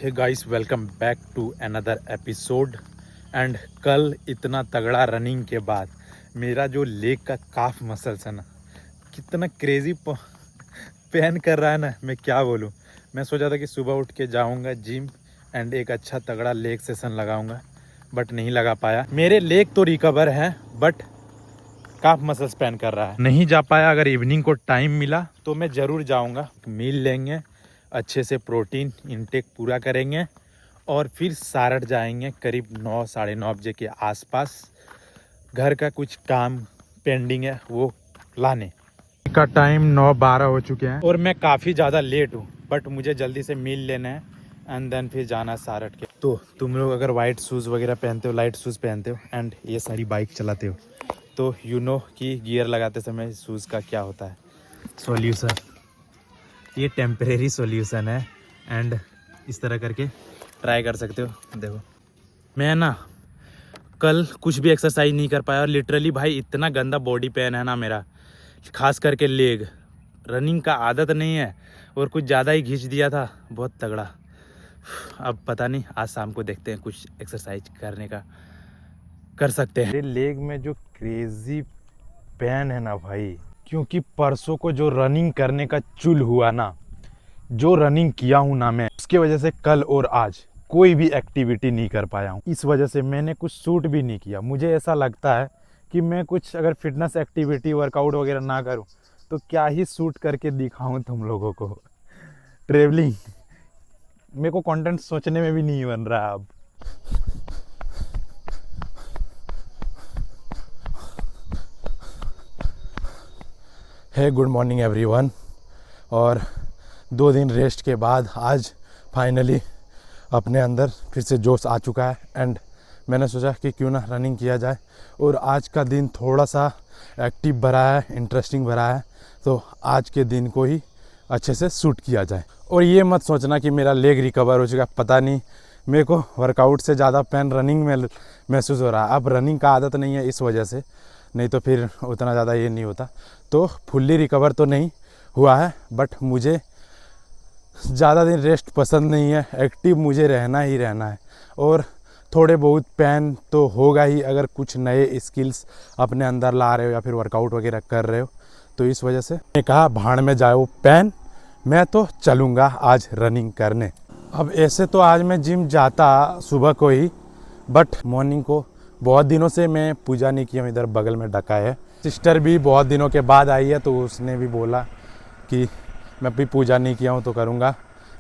Hey guys, welcome back to another episode. And कल इतना तगड़ा रनिंग के बाद मेरा जो लेग का काफ मसल्स है ना, कितना क्रेजी पेन कर रहा है ना, मैं क्या बोलूँ। मैं सोचा था कि सुबह उठ के जाऊँगा जिम एंड एक अच्छा तगड़ा लेग सेशन लगाऊंगा, बट नहीं लगा पाया। मेरे लेग तो रिकवर हैं बट काफ मसल्स पेन कर रहा है, नहीं जा पाया। अगर इवनिंग को टाइम मिला तो मैं ज़रूर जाऊँगा। मील लेंगे, अच्छे से प्रोटीन इंटेक पूरा करेंगे और फिर सारठ जाएंगे करीब 9 साढ़े 9 बजे के आसपास। घर का कुछ काम पेंडिंग है वो लाने का। टाइम 9:12 हो चुके हैं और मैं काफ़ी ज़्यादा लेट हूँ, बट मुझे जल्दी से मील लेना है एंड देन फिर जाना सारठ के। तो तुम लोग अगर वाइट शूज़ वगैरह पहनते हो, लाइट शूज़ पहनते हो एंड ये सारी बाइक चलाते हो, तो यू नो कि गियर लगाते समय शूज़ का क्या होता है सॉल्यूशन। ये टेम्परेरी सॉल्यूशन है एंड इस तरह करके ट्राई कर सकते हो। देखो, मैं ना कल कुछ भी एक्सरसाइज नहीं कर पाया और लिटरली भाई इतना गंदा बॉडी पेन है ना मेरा, खास करके लेग। रनिंग का आदत नहीं है और कुछ ज़्यादा ही खींच दिया था, बहुत तगड़ा। अब पता नहीं, आज शाम को देखते हैं कुछ एक्सरसाइज करने का कर सकते हैं। मेरे लेग में जो क्रेजी पेन है ना भाई, क्योंकि परसों को जो रनिंग करने का चुल हुआ ना, जो रनिंग किया हूँ ना मैं, उसके वजह से कल और आज कोई भी एक्टिविटी नहीं कर पाया हूँ। इस वजह से मैंने कुछ शूट भी नहीं किया। मुझे ऐसा लगता है कि मैं कुछ अगर फिटनेस एक्टिविटी वर्कआउट वगैरह ना करूँ तो क्या ही शूट करके दिखाऊँ तुम लोगों को। ट्रेवलिंग मेरे को कंटेंट सोचने में भी नहीं बन रहा अब। है गुड मॉर्निंग एवरीवन। और 2 दिन रेस्ट के बाद आज फाइनली अपने अंदर फिर से जोश आ चुका है एंड मैंने सोचा कि क्यों ना रनिंग किया जाए। और आज का दिन थोड़ा सा एक्टिव भरा है, इंटरेस्टिंग भरा है, तो आज के दिन को ही अच्छे से शूट किया जाए। और ये मत सोचना कि मेरा लेग रिकवर हो चुका, पता नहीं, मेरे को वर्कआउट से ज़्यादा पेन रनिंग में महसूस हो रहा है। अब रनिंग का आदत नहीं है इस वजह से, नहीं तो फिर उतना ज़्यादा ये नहीं होता। तो फुल्ली रिकवर तो नहीं हुआ है, बट मुझे ज़्यादा दिन रेस्ट पसंद नहीं है। एक्टिव मुझे रहना ही रहना है और थोड़े बहुत पेन तो होगा ही अगर कुछ नए स्किल्स अपने अंदर ला रहे हो या फिर वर्कआउट वगैरह कर रहे हो। तो इस वजह से मैंने कहा भाड़ में जाए वो पेन, मैं तो चलूँगा आज रनिंग करने। अब ऐसे तो आज मैं जिम जाता सुबह को ही, बट मॉर्निंग को बहुत दिनों से मैं पूजा नहीं की हूँ। इधर बगल में डका है, सिस्टर भी बहुत दिनों के बाद आई है, तो उसने भी बोला कि मैं भी पूजा नहीं किया हूँ तो करूँगा।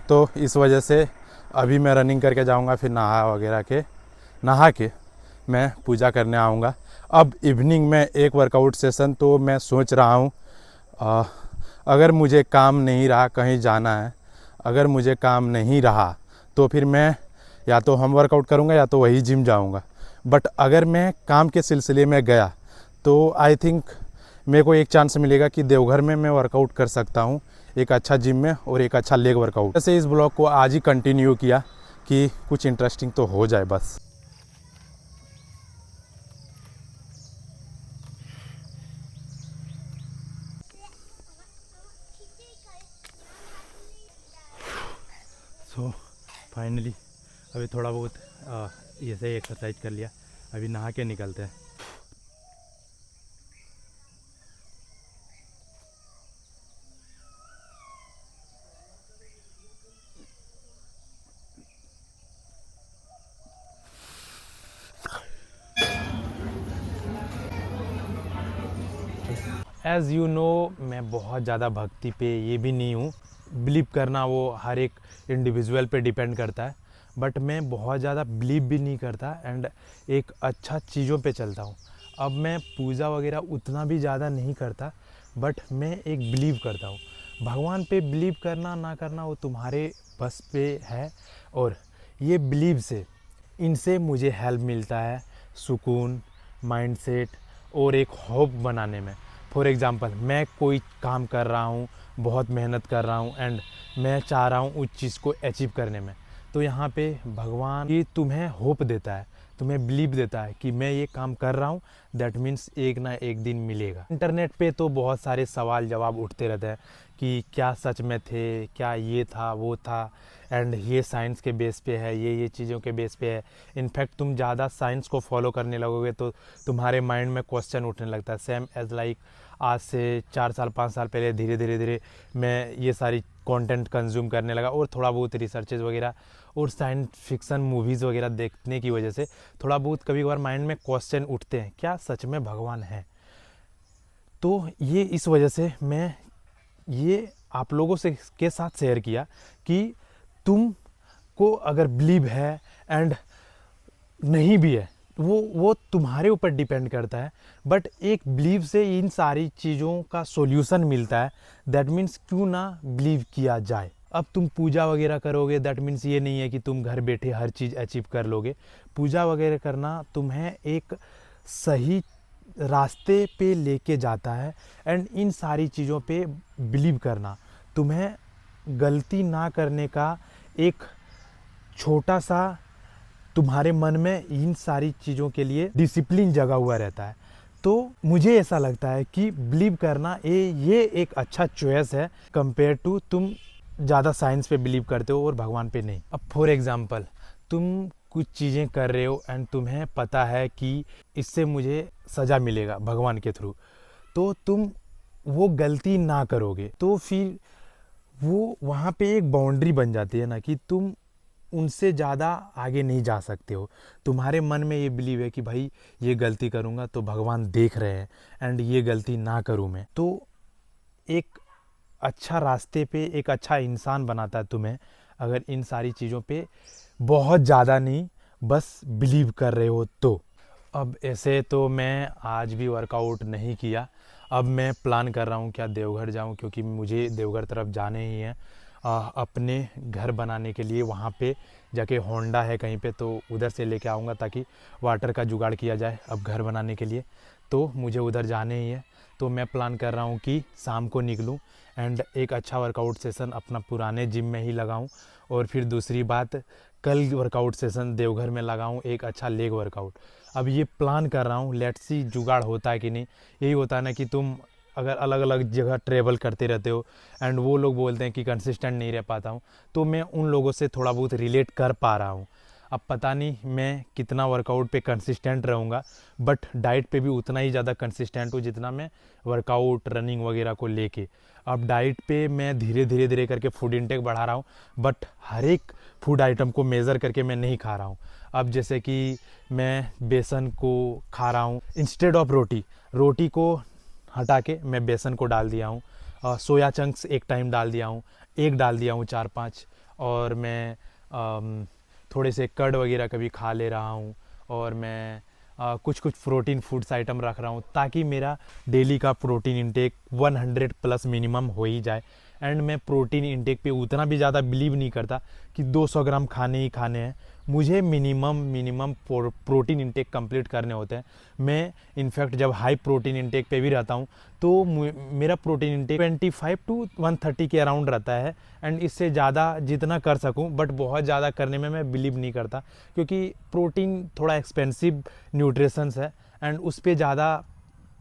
तो इस वजह से अभी मैं रनिंग करके जाऊँगा, फिर नहा के मैं पूजा करने आऊँगा। अब इवनिंग में एक वर्कआउट सेशन तो मैं सोच रहा हूँ, अगर मुझे काम नहीं रहा, कहीं जाना है, अगर मुझे काम नहीं रहा तो फिर मैं या तो हम वर्कआउट करूँगा या तो वही जिम जाऊँगा। बट अगर मैं काम के सिलसिले में गया तो आई थिंक मेरे को एक चांस मिलेगा कि देवघर में मैं वर्कआउट कर सकता हूँ, एक अच्छा जिम में और एक अच्छा लेग वर्कआउट। ऐसे इस ब्लॉग को आज ही कंटिन्यू किया कि कुछ इंटरेस्टिंग तो हो जाए बस। सो फाइनली अभी थोड़ा बहुत ऐसे ही एक्सरसाइज कर लिया, अभी नहा के निकलते हैं। एज़ यू नो, मैं बहुत ज़्यादा भक्ति पे ये भी नहीं हूँ। बिलीव करना वो हर एक इंडिविजुअल पे डिपेंड करता है, बट मैं बहुत ज़्यादा बिलीव भी नहीं करता एंड एक अच्छा चीज़ों पे चलता हूँ। अब मैं पूजा वगैरह उतना भी ज़्यादा नहीं करता, बट मैं एक बिलीव करता हूँ। भगवान पे बिलीव करना ना करना वो तुम्हारे बस पे है। और ये बिलीव से, इनसे मुझे हेल्प मिलता है, सुकून, माइंडसेट और एक होप बनाने में। फॉर एग्ज़ाम्पल, मैं कोई काम कर रहा हूँ, बहुत मेहनत कर रहा हूँ एंड मैं चाह रहा हूँ उस चीज़ को अचीव करने में, तो यहाँ पे भगवान ही तुम्हें होप देता है, तुम्हें बिलीव देता है कि मैं ये काम कर रहा हूँ, दैट मीन्स एक ना एक दिन मिलेगा। इंटरनेट पे तो बहुत सारे सवाल जवाब उठते रहते हैं कि क्या सच में थे, क्या ये था वो था, एंड ये साइंस के बेस पे है, ये चीज़ों के बेस पे है। इनफैक्ट तुम ज़्यादा साइंस को फॉलो करने लगोगे तो तुम्हारे माइंड में क्वेश्चन उठने लगता है। सेम एज लाइक आज से 4 साल 5 साल पहले धीरे धीरे धीरे मैं ये सारी कंटेंट कंज्यूम करने लगा, और थोड़ा बहुत रिसर्चेज वगैरह और साइंस फिक्शन मूवीज़ वगैरह देखने की वजह से थोड़ा बहुत कभी कभार माइंड में क्वेश्चन उठते हैं, क्या सच में भगवान है। तो ये इस वजह से मैं ये आप लोगों से के साथ शेयर किया कि तुम को अगर बिलीव है एंड नहीं भी है, वो तुम्हारे ऊपर डिपेंड करता है, बट एक बिलीव से इन सारी चीज़ों का सॉल्यूशन मिलता है। दैट मीन्स क्यों ना बिलीव किया जाए। अब तुम पूजा वगैरह करोगे, दैट मीन्स ये नहीं है कि तुम घर बैठे हर चीज़ अचीव कर लोगे। पूजा वगैरह करना तुम्हें एक सही रास्ते पे लेके जाता है, एंड इन सारी चीज़ों पे बिलीव करना तुम्हें गलती ना करने का एक छोटा सा तुम्हारे मन में इन सारी चीज़ों के लिए डिसिप्लिन जगा हुआ रहता है। तो मुझे ऐसा लगता है कि बिलीव करना ये एक अच्छा चॉइस है कंपेयर टू तुम ज़्यादा साइंस पे बिलीव करते हो और भगवान पे नहीं। अब फॉर एग्जांपल तुम कुछ चीज़ें कर रहे हो एंड तुम्हें पता है कि इससे मुझे सज़ा मिलेगा भगवान के थ्रू, तो तुम वो गलती ना करोगे, तो फिर वो वहाँ पे एक बाउंड्री बन जाती है ना कि तुम उनसे ज़्यादा आगे नहीं जा सकते हो। तुम्हारे मन में ये बिलीव है कि भाई ये गलती करूँगा तो भगवान देख रहे हैं एंड ये गलती ना करूँ मैं, तो एक अच्छा रास्ते पे एक अच्छा इंसान बनाता है तुम्हें, अगर इन सारी चीज़ों पे बहुत ज़्यादा नहीं बस बिलीव कर रहे हो तो। अब ऐसे तो मैं आज भी वर्कआउट नहीं किया। अब मैं प्लान कर रहा हूँ क्या देवघर जाऊँ, क्योंकि मुझे देवघर तरफ जाने ही है अपने घर बनाने के लिए। वहाँ पे जाके होंडा है कहीं पे, तो उधर से लेके आऊँगा ताकि वाटर का जुगाड़ किया जाए अब घर बनाने के लिए। तो मुझे उधर जाने ही है, तो मैं प्लान कर रहा हूँ कि शाम को निकलूँ एंड एक अच्छा वर्कआउट सेशन अपना पुराने जिम में ही लगाऊँ, और फिर दूसरी बात कल वर्कआउट सेशन देवघर में लगाऊँ, एक अच्छा लेग वर्कआउट। अब ये प्लान कर रहा हूँ, लेट्स सी जुगाड़ होता है कि नहीं। यही होता है ना कि तुम अगर अलग अलग जगह ट्रेवल करते रहते हो एंड वो लोग बोलते हैं कि कंसिस्टेंट नहीं रह पाता हूँ, तो मैं उन लोगों से थोड़ा बहुत रिलेट कर पा रहा हूँ। अब पता नहीं मैं कितना वर्कआउट पे कंसिस्टेंट रहूँगा, बट डाइट पे भी उतना ही ज़्यादा कंसिस्टेंट हूँ जितना मैं वर्कआउट रनिंग वगैरह को लेके। अब डाइट पे मैं धीरे धीरे धीरे करके फूड इंटेक बढ़ा रहा हूँ, बट हर एक फूड आइटम को मेज़र करके मैं नहीं खा रहा हूँ। अब जैसे कि मैं बेसन को खा रहा हूँ इंस्टेड ऑफ रोटी को हटा के मैं बेसन को डाल दिया हूँ। सोया चंक्स एक टाइम डाल दिया हूँ, एक डाल दिया हूँ 4-5, और मैं थोड़े से कर्ड वगैरह कभी खा ले रहा हूँ, और मैं कुछ प्रोटीन फूड्स आइटम रख रहा हूँ ताकि मेरा डेली का प्रोटीन इंटेक 100 प्लस मिनिमम हो ही जाए। एंड मैं प्रोटीन इंटेक पे उतना भी ज़्यादा बिलीव नहीं करता कि 200 ग्राम खाने ही खाने हैं। मुझे मिनिमम प्रोटीन इंटेक कंप्लीट करने होते हैं। मैं इनफैक्ट जब हाई प्रोटीन इंटेक पे भी रहता हूँ तो मेरा प्रोटीन इंटेक 25 टू 130 के अराउंड रहता है, एंड इससे ज़्यादा जितना कर सकूँ, बट बहुत ज़्यादा करने में मैं बिलीव नहीं करता, क्योंकि प्रोटीन थोड़ा एक्सपेंसिव न्यूट्रिशंस है एंड उस पर ज़्यादा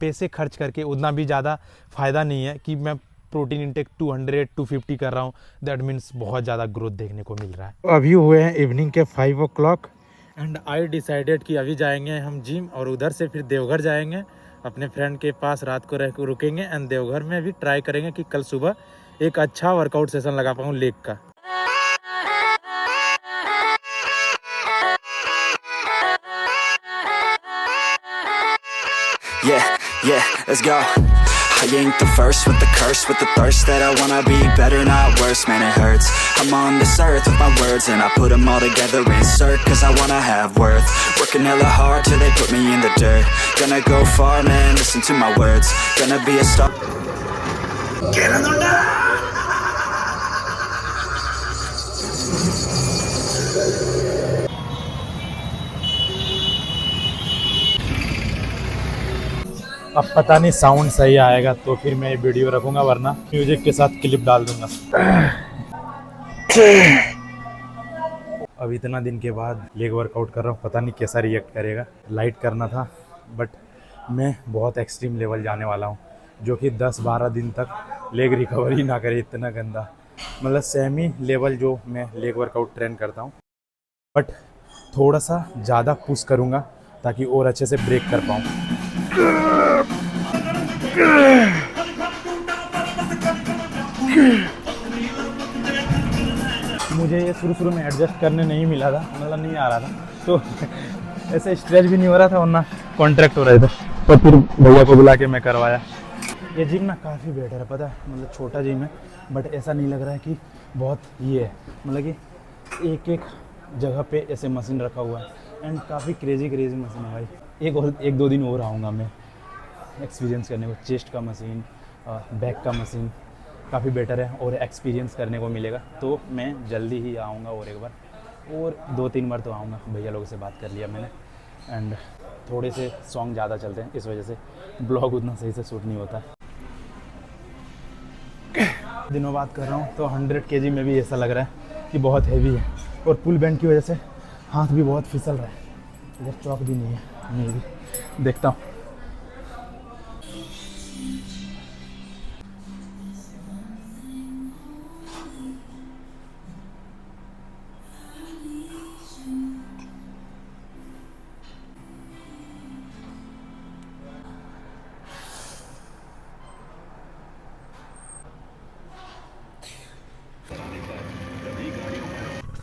पैसे खर्च करके उतना भी ज़्यादा फ़ायदा नहीं है कि मैं प्रोटीन इंटेक 200-250 कर रहा हूँ। दैट मीन्स बहुत ज़्यादा ग्रोथ देखने को मिल रहा है। अभी हुए हैं इवनिंग के 5 o'clock एंड आई डिसाइडेड कि अभी जाएंगे हम जिम, और उधर से फिर देवघर जाएंगे, अपने फ्रेंड के पास रात को रुकेंगे, एंड देवघर में भी ट्राई करेंगे कि कल सुबह एक अच्छा वर्कआउट सेशन लगा पाऊँ लेग का। Yeah, let's go. I ain't the first with the curse, with the thirst that I wanna be better, not worse, man it hurts. I'm on this earth with my words and I put them all together, insert, cause I wanna have worth. Working hella hard till they put me in the dirt. Gonna go far, man, listen to my words. Gonna be a star. Get on the अब पता नहीं sound सही आएगा तो फिर मैं video रखूँगा, वरना म्यूजिक के साथ क्लिप डाल दूँगा। अब इतना दिन के बाद लेग वर्कआउट कर रहा हूँ, पता नहीं कैसा रिएक्ट करेगा। लाइट करना था बट मैं बहुत एक्सट्रीम लेवल जाने वाला हूँ, जो कि 10-12 दिन तक लेग रिकवरी ना करे, इतना गंदा। मतलब सेमी लेवल जो मैं लेग वर्कआउट ट्रेन करता हूँ, बट थोड़ा सा ज़्यादा पुश करूँगा ताकि और अच्छे से ब्रेक कर पाऊँ। मुझे ये शुरू में एडजस्ट करने नहीं मिला था, मतलब नहीं आ रहा था, तो ऐसे स्ट्रेच भी नहीं हो रहा था और ना कॉन्ट्रैक्ट हो रहे थे, तो फिर भैया को बुला के मैं करवाया। ये जिम ना काफ़ी बेटर है, पता है, मतलब छोटा जिम है बट ऐसा नहीं लग रहा है कि बहुत ये है, मतलब कि एक एक जगह पे ऐसे मशीन रखा हुआ है एंड काफ़ी क्रेजी मशीन है भाई। एक दो दिन और आऊँगा मैं एक्सपीरियंस करने को। चेस्ट का मशीन, बैक का मशीन काफ़ी बेटर है और एक्सपीरियंस करने को मिलेगा, तो मैं जल्दी ही आऊँगा और एक बार, और 2-3 बार तो आऊँगा। भैया लोगों से बात कर लिया मैंने एंड थोड़े से सॉन्ग ज़्यादा चलते हैं, इस वजह से ब्लॉग उतना सही से शूट नहीं होता है। दिनों बात कर रहा हूँ तो 100 kg में भी ऐसा लग रहा है कि बहुत हैवी है, और पुल बैंड की वजह से हाथ भी बहुत फिसल रहा है। इधर चौक भी नहीं है, मैं भी देखता हूँ।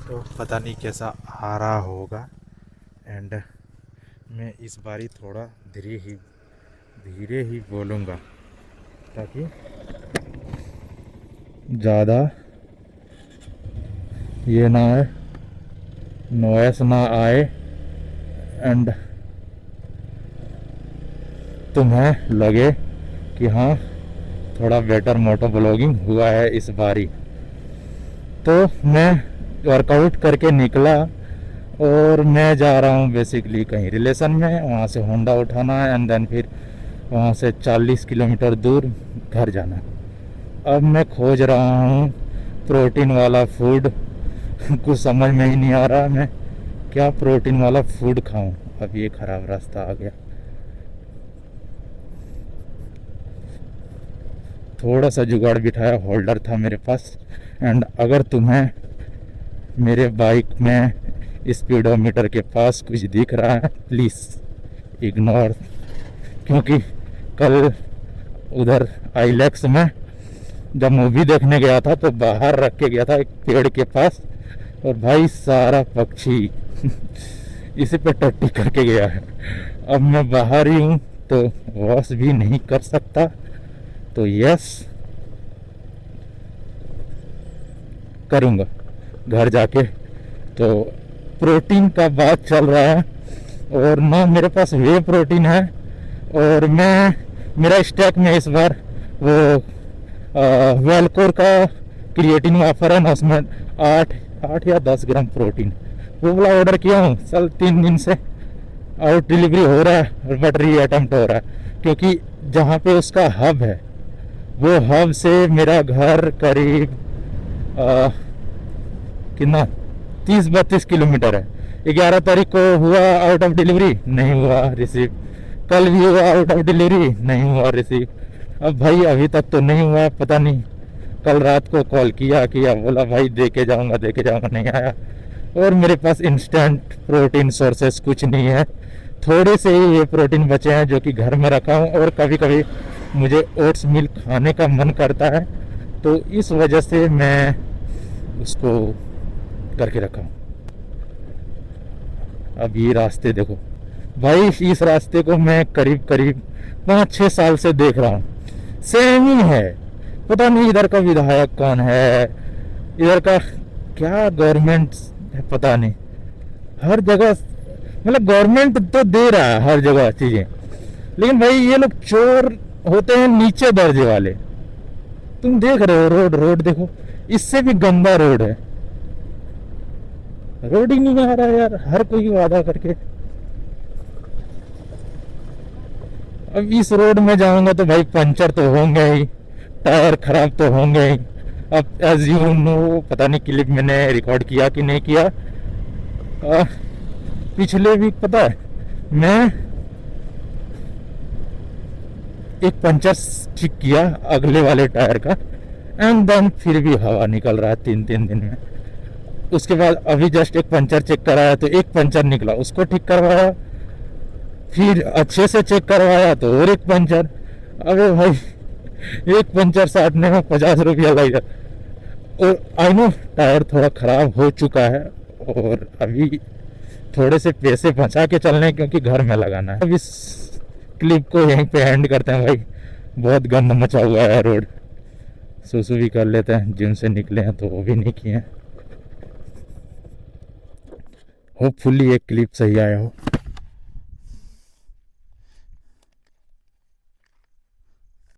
तो पता नहीं कैसा आ रहा होगा एंड मैं इस बारी थोड़ा धीरे ही बोलूँगा ताकि ज़्यादा ये ना आए, नॉइस ना आए एंड तुम्हें लगे कि हाँ थोड़ा बेटर मोटो ब्लॉगिंग हुआ है इस बारी। तो मैं वर्कआउट करके निकला और मैं जा रहा हूँ बेसिकली कहीं रिलेशन में, वहाँ से होंडा उठाना है एंड देन फिर वहाँ से 40 किलोमीटर दूर घर जाना है। अब मैं खोज रहा हूँ प्रोटीन वाला फूड, कुछ समझ में ही नहीं आ रहा मैं क्या प्रोटीन वाला फूड खाऊं। अब ये ख़राब रास्ता आ गया। थोड़ा सा जुगाड़ बिठाया, होल्डर था मेरे पास एंड अगर तुम्हें मेरे बाइक में स्पीडोमीटर के पास कुछ दिख रहा है प्लीज़ इग्नोर, क्योंकि कल उधर आईलैक्स में जब मूवी देखने गया था तो बाहर रख के गया था एक पेड़ के पास, और भाई सारा पक्षी इसी पे टट्टी करके गया है। अब मैं बाहर ही हूँ तो वॉश भी नहीं कर सकता, तो यस करूँगा घर जाके। तो प्रोटीन का बात चल रहा है और ना मेरे पास वे प्रोटीन है, और मेरा स्टैक में इस बार वो वेलकोर का क्रिएटिन ऑफर है ना, उसमें 8 या 10 ग्राम प्रोटीन वो वाला ऑर्डर किया हूँ। चल 3 दिन से आउट डिलीवरी हो रहा है बट री अटेम्प्ट हो रहा है, क्योंकि जहाँ पे उसका हब है वो हब से मेरा घर करीब कितना 30-32 किलोमीटर है। 11 तारीख को हुआ आउट ऑफ डिलीवरी, नहीं हुआ रिसीव। कल भी हुआ आउट ऑफ डिलीवरी, नहीं हुआ रिसीव। अब भाई अभी तक तो नहीं हुआ, पता नहीं। कल रात को कॉल किया बोला भाई दे के जाऊँगा, नहीं आया। और मेरे पास इंस्टेंट प्रोटीन सोर्सेस कुछ नहीं है, थोड़े से ही ये प्रोटीन बचे हैं जो कि घर में रखा हूँ, और कभी कभी मुझे ओट्स मिल्क खाने का मन करता है, तो इस वजह से मैं उसको करके रखा हूँ। अब ये रास्ते देखो भाई, इस रास्ते को मैं करीब 5-6 साल से देख रहा हूँ, सेम ही है। पता नहीं इधर का विधायक कौन है, इधर का क्या गवर्नमेंट है, पता नहीं। हर जगह मतलब गवर्नमेंट तो दे रहा है हर जगह चीजें, लेकिन भाई ये लोग चोर होते हैं नीचे दर्जे वाले। तुम देख रहे हो रोड देखो, इससे भी गंदा रोड है, रोड ही नहीं आ रहा यार, हर कोई वादा करके। अब इस रोड में जाऊंगा तो भाई पंचर तो होंगे ही, टायर खराब तो होंगे ही। अब एज यू नो, पता नहीं क्लिप मैंने रिकॉर्ड किया कि नहीं किया, और पिछले वीक पता है मैं एक पंचर ठीक किया अगले वाले टायर का, एंड देन फिर भी हवा निकल रहा है 3 दिन में। उसके बाद अभी जस्ट एक पंचर चेक कराया तो एक पंचर निकला, उसको ठीक करवाया, फिर अच्छे से चेक करवाया तो और एक पंचर। अबे भाई एक पंचर साटने में 50 रुपया लग जाता। और आई नो टायर थोड़ा ख़राब हो चुका है और अभी थोड़े से पैसे बचा के चलने हैं क्योंकि घर में लगाना है। अब इस क्लिप को यहीं पे एंड करते हैं भाई, बहुत गंद मचा हुआ है रोड। सुसु भी कर लेते हैं, जिम से निकले हैं तो वो भी नहीं किए हैं। होपफुली एक क्लिप सही आया हो।